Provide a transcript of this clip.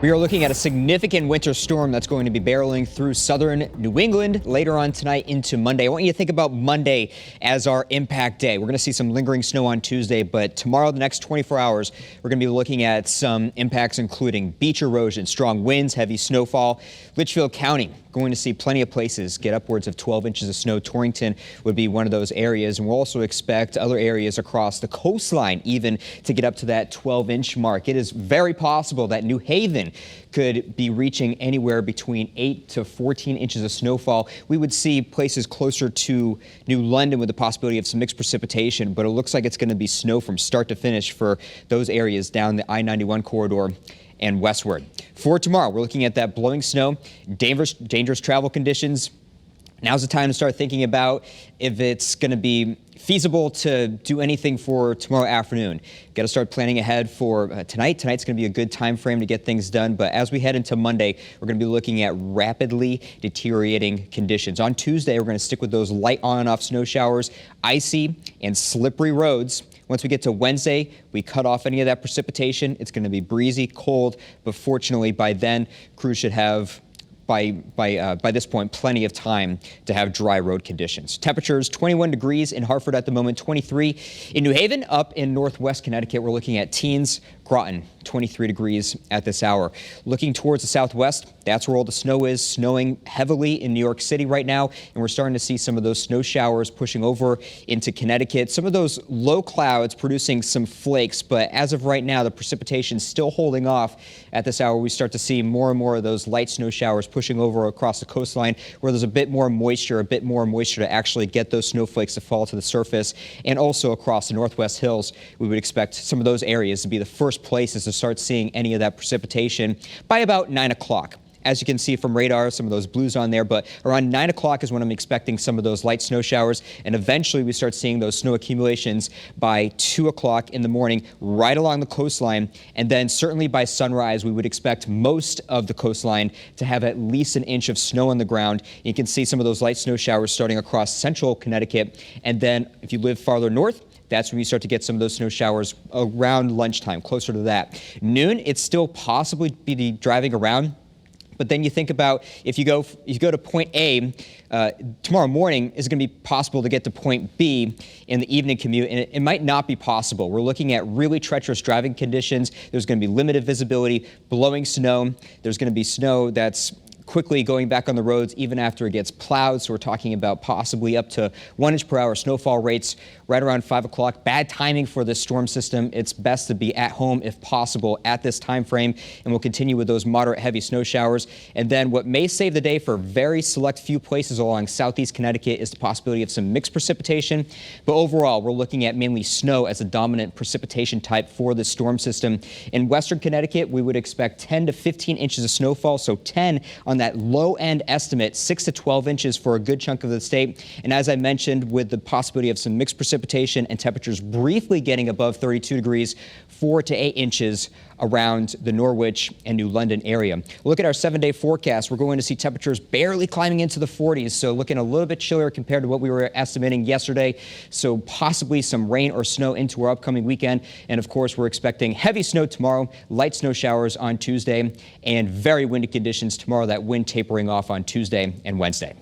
We are looking at a significant winter storm that's going to be barreling through southern New England later on tonight into Monday. I want you to think about Monday as our impact day. We're going to see some lingering snow on Tuesday, but tomorrow, the next 24 hours, we're going to be looking at some impacts including beach erosion, strong winds, heavy snowfall. Litchfield County going to see plenty of places get upwards of 12 inches of snow. Torrington would be one of those areas, and we'll also expect other areas across the coastline even to get up to that 12-inch mark. It is very possible that New Haven could be reaching anywhere between 8 to 14 inches of snowfall. We would see places closer to New London with the possibility of some mixed precipitation, but it looks like it's going to be snow from start to finish for those areas down the I-91 corridor and westward. For tomorrow, we're looking at that blowing snow, dangerous travel conditions. Now's the time to start thinking about if it's going to be feasible to do anything for tomorrow afternoon. Got to start planning ahead for tonight. Tonight's going to be a good time frame to get things done. But as we head into Monday, we're going to be looking at rapidly deteriorating conditions. On Tuesday, we're going to stick with those light on and off snow showers, icy and slippery roads. Once we get to Wednesday, we cut off any of that precipitation. It's going to be breezy, cold, but fortunately by then, crews should have by this point, plenty of time to have dry road conditions. Temperatures 21 degrees in Hartford at the moment, 23 in New Haven. Up in northwest Connecticut, we're looking at teens. Groton, 23 degrees at this hour. Looking towards the southwest, that's where all the snow is, snowing heavily in New York City right now, and we're starting to see some of those snow showers pushing over into Connecticut. Some of those low clouds producing some flakes, but as of right now, the precipitation still holding off. At this hour, we start to see more and more of those light snow showers pushing over across the coastline where there's a bit more moisture to actually get those snowflakes to fall to the surface. And also across the northwest hills, we would expect some of those areas to be the first places to start seeing any of that precipitation by about 9 o'clock. As you can see from radar, some of those blues on there, but around 9 o'clock is when I'm expecting some of those light snow showers, and eventually we start seeing those snow accumulations by 2 o'clock in the morning right along the coastline, and then certainly by sunrise we would expect most of the coastline to have at least an inch of snow on the ground. You can see some of those light snow showers starting across central Connecticut, and then if you live farther north, that's when you start to get some of those snow showers around lunchtime, closer to that. Noon, it's still possibly be driving around. But then you think about if you go to point A, tomorrow morning is going to be possible to get to point B in the evening commute, and it might not be possible. We're looking at really treacherous driving conditions. There's going to be limited visibility, blowing snow. There's going to be snow that's quickly going back on the roads even after it gets plowed. So we're talking about possibly up to 1 inch per hour snowfall rates right around 5 o'clock. Bad timing for this storm system. It's best to be at home if possible at this time frame, and we'll continue with those moderate heavy snow showers. And then what may save the day for very select few places along southeast Connecticut is the possibility of some mixed precipitation. But overall, we're looking at mainly snow as a dominant precipitation type for this storm system. In western Connecticut, we would expect 10 to 15 inches of snowfall, so 10 on that low end estimate, 6 to 12 inches for a good chunk of the state. And as I mentioned, with the possibility of some mixed precipitation and temperatures briefly getting above 32 degrees, 4 to 8 inches around the Norwich and New London area. Look at our 7-day forecast. We're going to see temperatures barely climbing into the 40s, so looking a little bit chillier compared to what we were estimating yesterday. So possibly some rain or snow into our upcoming weekend. And of course, we're expecting heavy snow tomorrow, light snow showers on Tuesday, and very windy conditions tomorrow, that wind tapering off on Tuesday and Wednesday.